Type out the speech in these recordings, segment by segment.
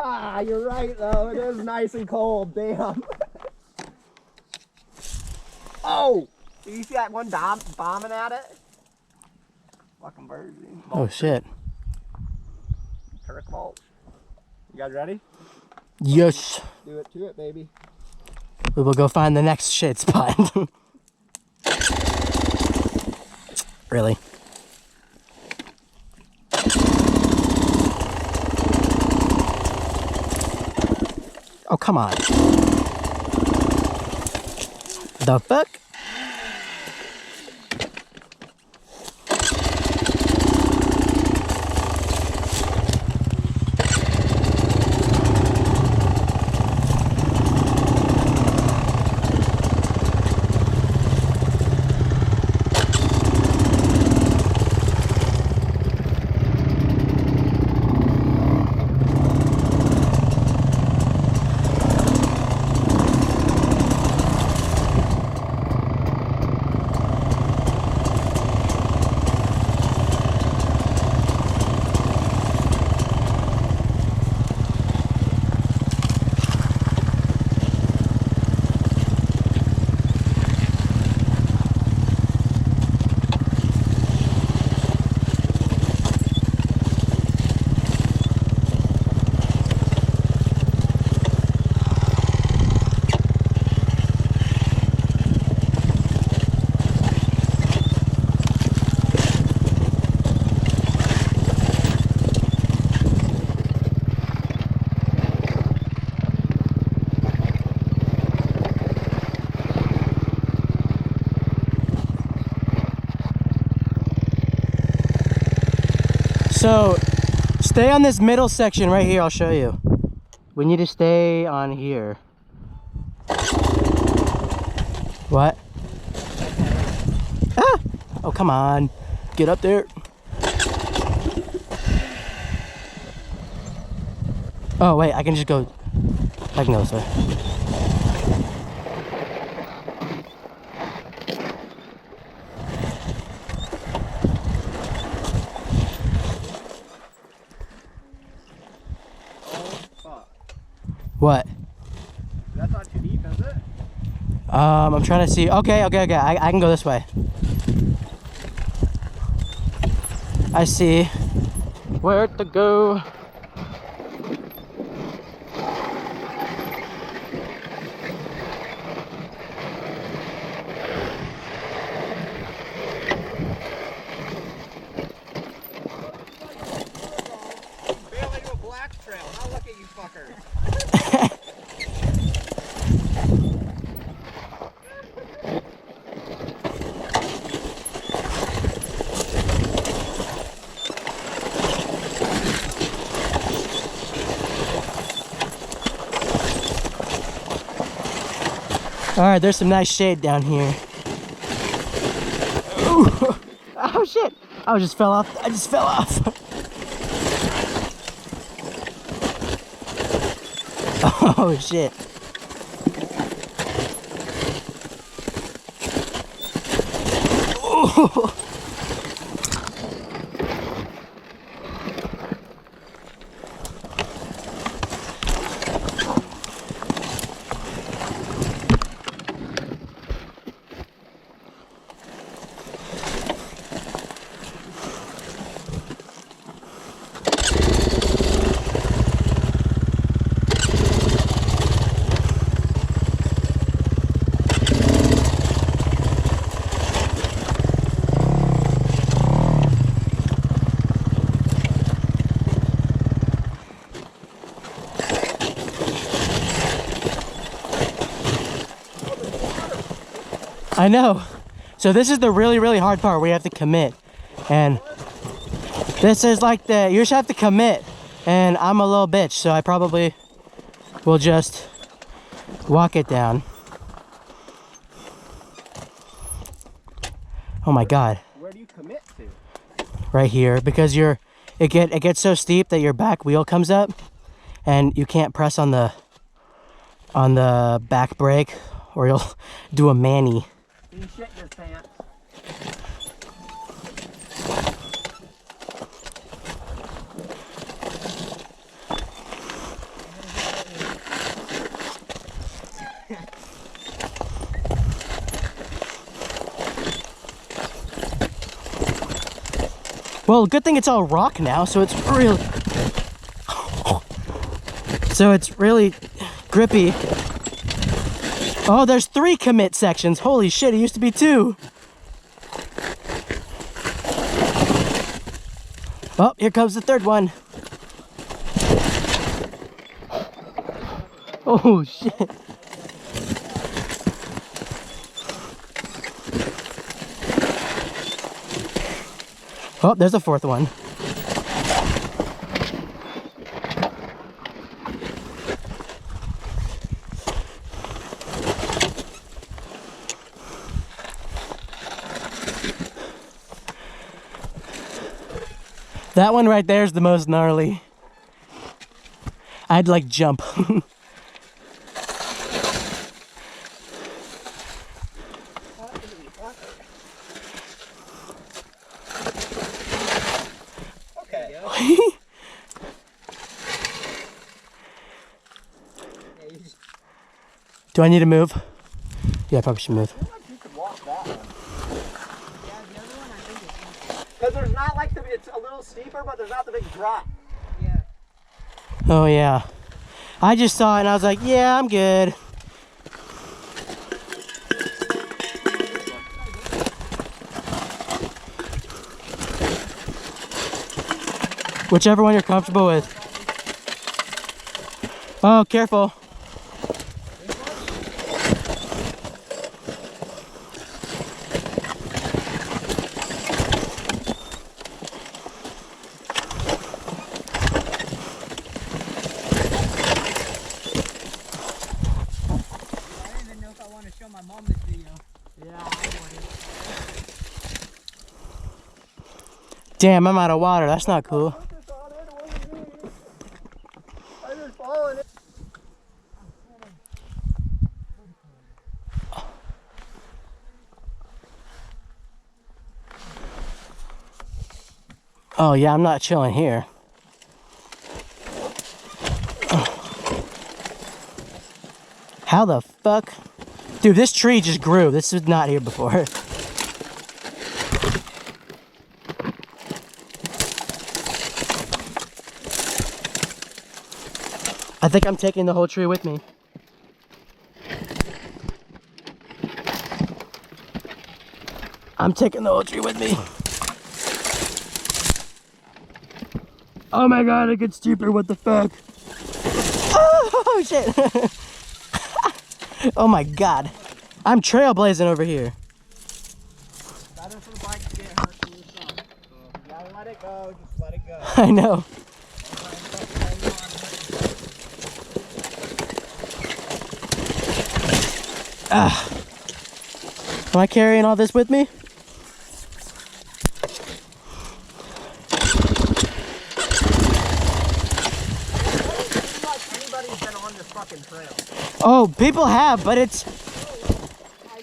Ah, you're right though. It is nice and cold. Damn. Oh! Did you see that one bombing at it? Fucking bird. Oh shit. Turk vault. You guys ready? Yes. Do it to it, baby. We will go find the next shade spot. Really? Oh, come on. The fuck? So, stay on this middle section right here, I'll show you. We need to stay on here. What? Ah! Oh, come on. Get up there. Oh, wait, I can just go. I can go this way. What? That's not too deep, is it? I'm trying to see. Okay. I can go this way. I see where to go. Barely to a black trail. Now look at you fuckers. All right, there's some nice shade down here. Ooh. Oh shit! I just fell off. I just fell off. Oh shit. Ooh. I know. So this is the really hard part where you have to commit. And this is like you just have to commit. And I'm a little bitch, so I probably will just walk it down. Oh my God. Where do you commit to? Right here, because it gets so steep that your back wheel comes up and you can't press on the back brake or you'll do a mani. You shit your pants. Well, good thing it's all rock now, so it's really... So it's really grippy. Oh, there's 3 commit sections. Holy shit, it used to be 2. Oh, here comes the 3rd one. Oh, shit. Oh, there's a 4th one. That one right there is the most gnarly. I'd like jump. Okay. Do I need to move? Yeah, I probably should move. I feel like you could walk that one. Yeah, the other one I think is... Because there's not like the... It's a little steeper, but there's not the big drop. Yeah. Oh yeah. I just saw it and I was like, yeah, I'm good. Whichever one you're comfortable with. Oh, careful. My mom this video. Yeah, I want it. Damn, I'm out of water. That's not cool. I just followed it. Oh yeah, I'm not chilling here. How the fuck? Dude, this tree just grew. This was not here before. I think I'm taking the whole tree with me. I'm taking the whole tree with me. Oh my god, it gets deeper. What the fuck? Oh shit. Oh my god. I'm trailblazing over here. Better for the bike to get hurt than the sun. So you gotta let it go, just let it go. I know. Ah. Am I carrying all this with me? Anybody's been on this fucking trail. Oh, people have, but it's... I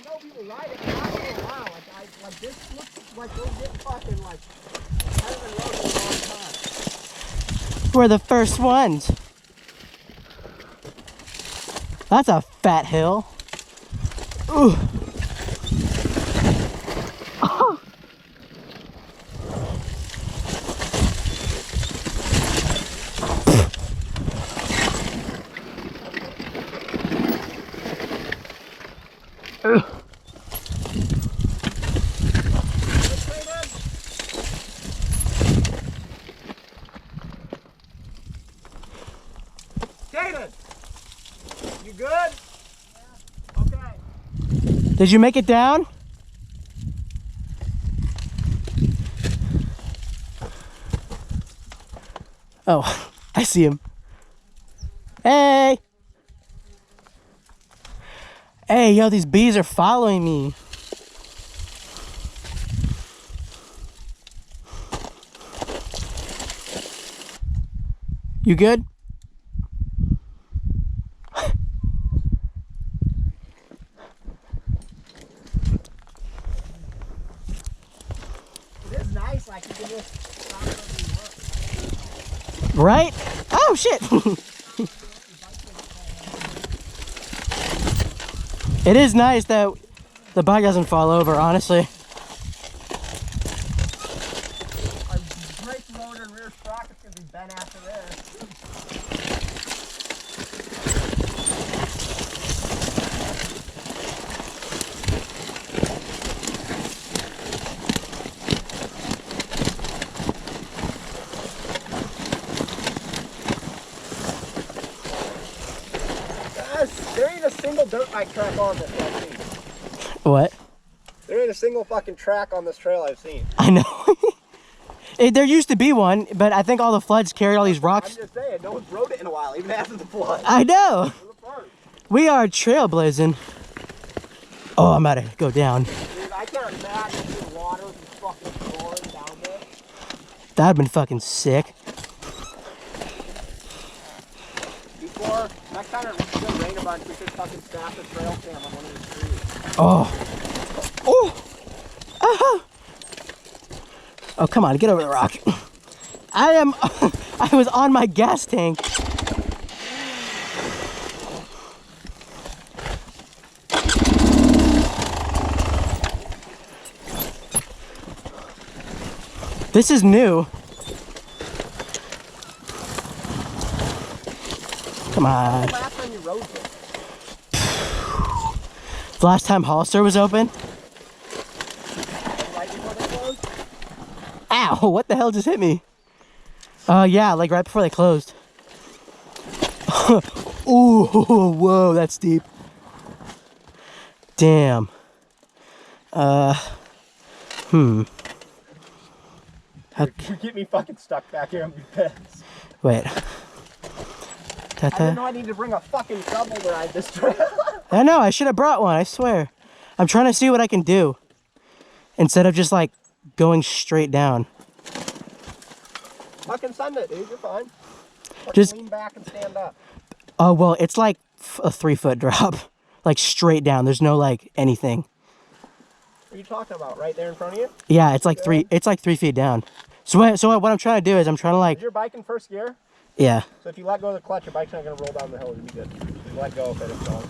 know people ride it, but not for a while. Like this looks like we'll get fucking like... I haven't rode it in a long time. We're the first ones. That's a fat hill. Ooh. Oh. David! You good? Yeah. Okay. Did you make it down? Oh, I see him. Hey! Hey, yo, these bees are following me. You good? It is nice, like you can just stop wherever you want. Right? Oh, shit! It is nice that the bike doesn't fall over, honestly. loader and rear sprocket's gonna be bent after this. Guys, there ain't a single dirt bike track on this I've seen. What? There ain't a single fucking track on this trail I've seen. I know. There used to be one, but I think all the floods carried all these rocks. I'm just saying, no one's rode it in a while, even after the flood. I know. We are trailblazing. Oh, I'm about to go down. Dude, I can't imagine the water was fucking pouring down there. That'd been fucking sick. Before, next time it's gonna rain a bunch, we should fucking snap the trail cam on one of these trees. Oh. Oh. Uh-huh. Oh, come on, get over the rock. I was on my gas tank. This is new. Come on. When was the last time you rode this? The last time Hollister was open? Right before they closed? Ow, what the hell just hit me? Yeah, like right before they closed. Ooh, whoa, that's deep. Damn. You get me fucking stuck back here and be pissed. Wait. I didn't know I needed to bring a fucking shovel to ride this trail. I know, I should have brought one, I swear. I'm trying to see what I can do. Instead of just like going straight down. Fucking send it, dude. You're fine. Fucking Just lean back and stand up. Oh, well, it's like a 3-foot drop. Like straight down. There's no like anything. What are you talking about? Right there in front of you? Yeah, it's like it's like 3 feet down. So what I'm trying to do is I'm trying to like, Is your bike in first gear? yeah. So if you let go of the clutch, your bike's not going to roll down the hill. You'll be good. Just let go of it. It's gone.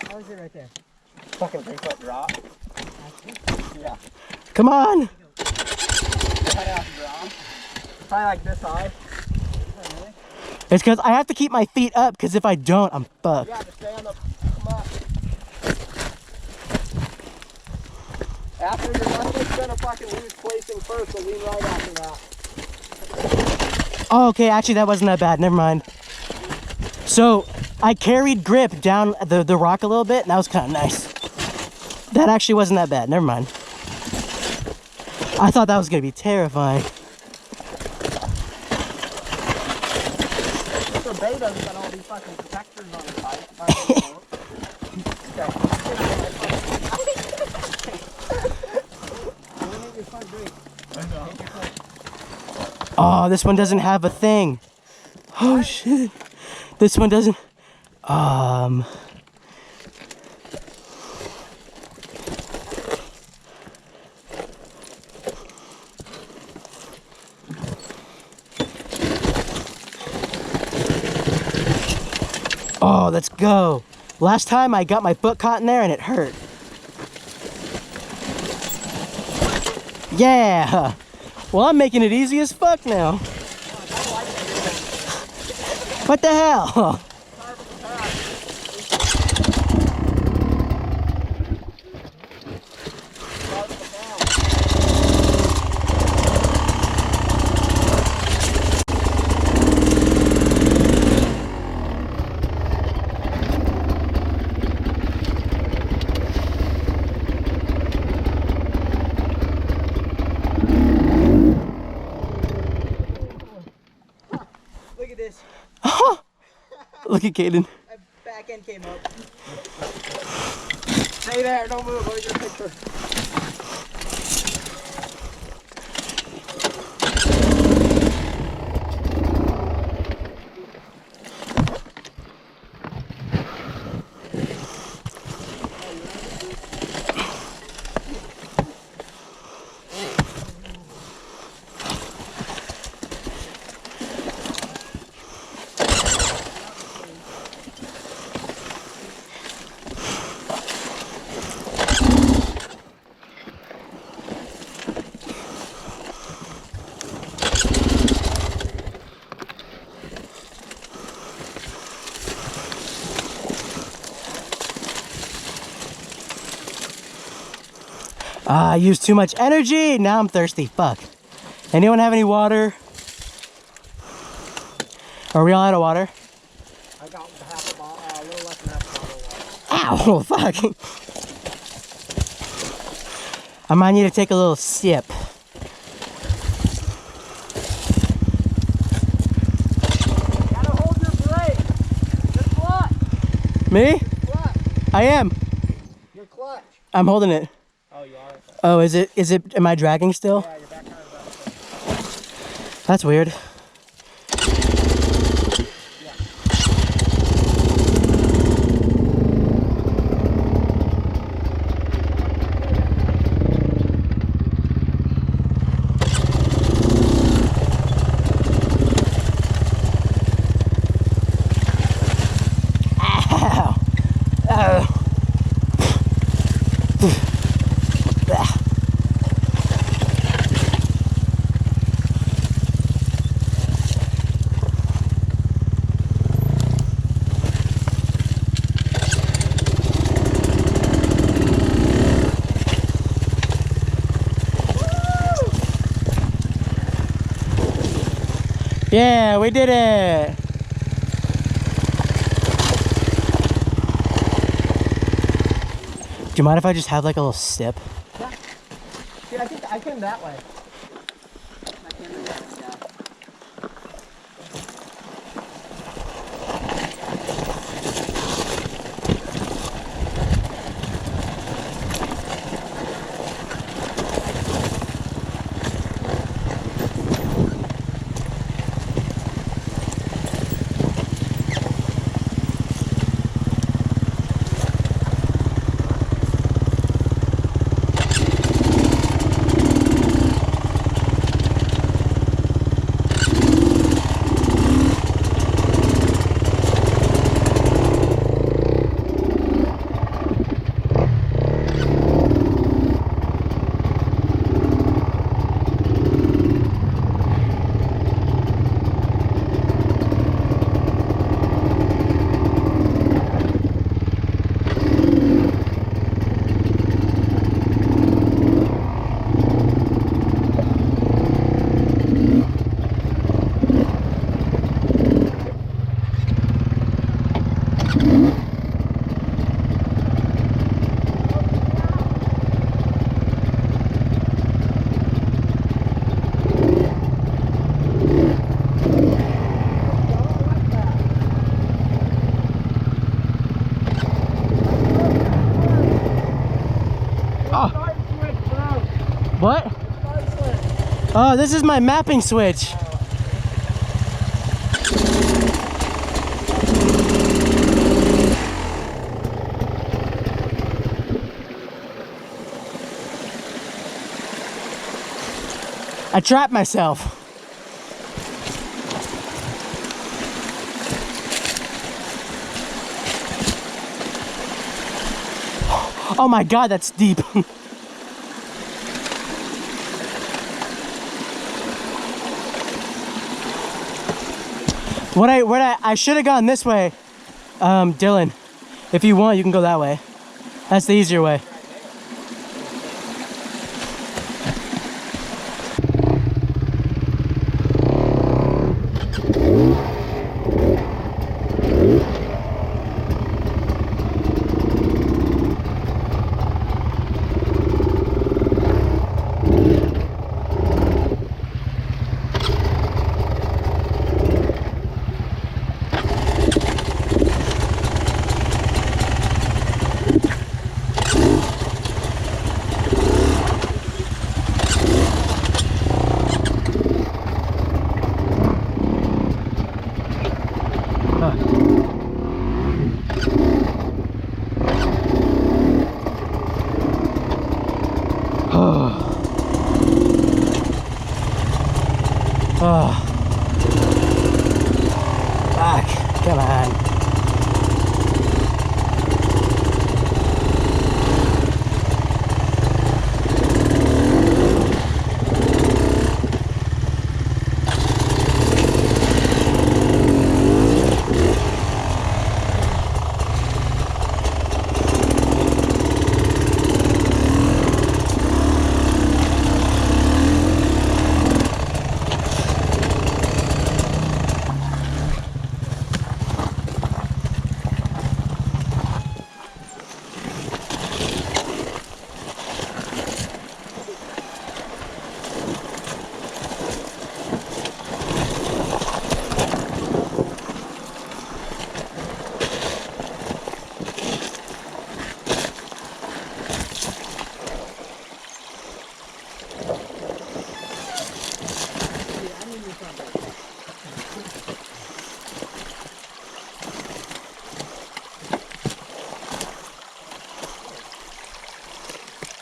How is it right there? Fucking 3-foot drop. Yeah. Come on. Probably like this high. It's because I have to keep my feet up because if I don't, I'm fucked. Yeah, just stay on the. Come on. After your left foot's gonna fucking lose placing first, so lean right after that. Oh, okay, actually that wasn't that bad. Never mind. So I carried grip down the rock a little bit, and that was kind of nice. That actually wasn't that bad. Never mind. I thought that was gonna be terrifying. So Beta's got all these fucking protectors on the bike. Oh, this one doesn't have a thing. Oh shit. This one doesn't. Oh, let's go. Last time I got my foot caught in there and it hurt. Yeah. Well, I'm making it easy as fuck now. What the hell? Look at this. Look at Caden. My back end came up. Stay there, don't move. Let me get a picture. I used too much energy. Now I'm thirsty. Fuck. Anyone have any water? Are we all out of water? I got half a bottle, a little less than half a bottle of water. Ow, fuck. I might need to take a little sip. Gotta hold your brake. Your clutch. Me? Clutch. I am. Your clutch. I'm holding it. Oh, you are? Oh, is it, am I dragging still? Yeah, your back tire is up. That's weird. Yeah, we did it! Do you mind if I just have like a little sip? Yeah. Dude, I think I came that way. What? Oh, this is my mapping switch. I trapped myself. Oh my God, that's deep. I should have gone this way, Dylan. If you want, you can go that way. That's the easier way. Oh. Fuck. Come on.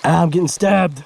I'm getting stabbed.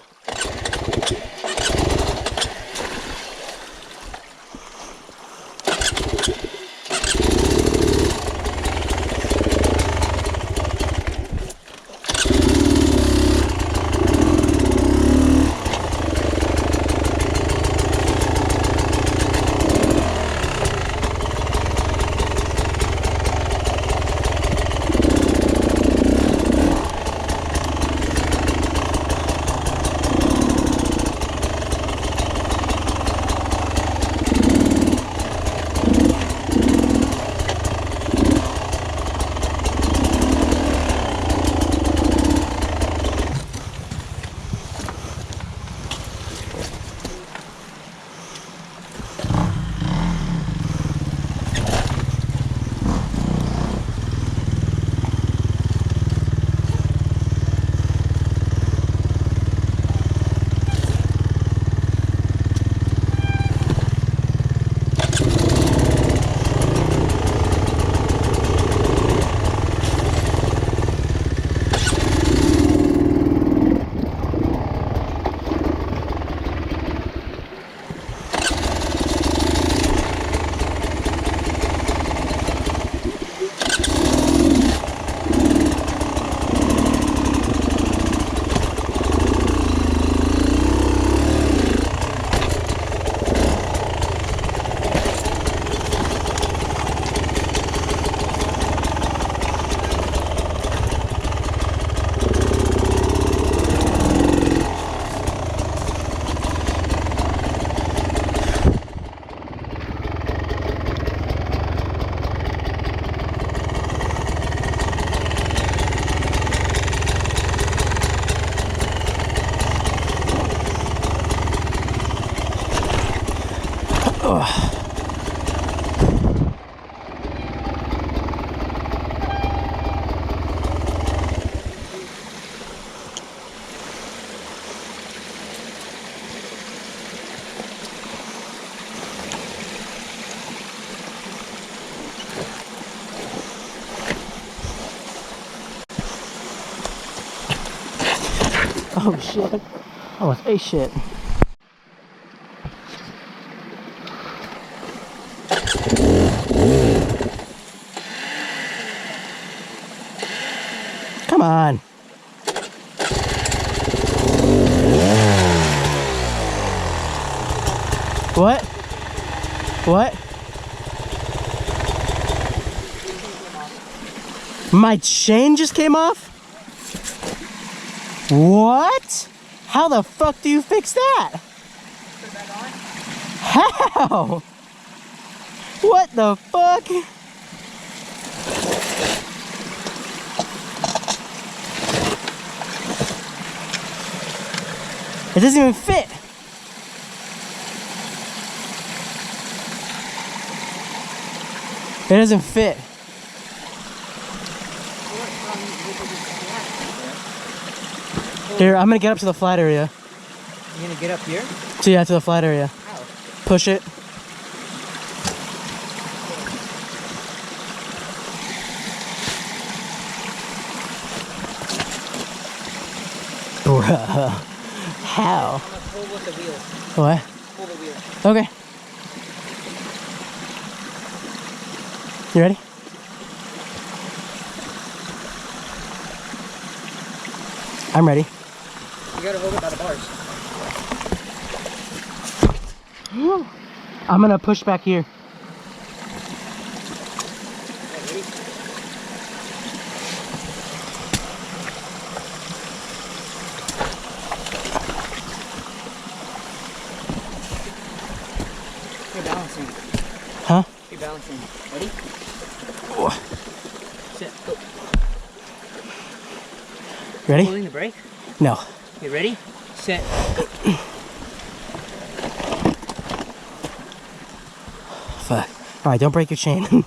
Oh shit. Oh, it's a shit. Come on. What? What? My chain just came off? What? How the fuck do you fix that? Put it back on. How? What the fuck? It doesn't even fit. It doesn't fit. Here, I'm gonna get up to the flat area. You gonna get up here? So yeah, to the flat area. How? Push it. Bruh. How? I'm gonna pull with the wheel. What? Pull the wheel. Okay. You ready? I'm ready. You gotta hold it by the bars. I'm gonna push back here. Ready? You're balancing. Huh? You're balancing. Ready? Sit. Go. Ready? Holding the brake. No. You ready? Set. Fuck. Alright, don't break your chain.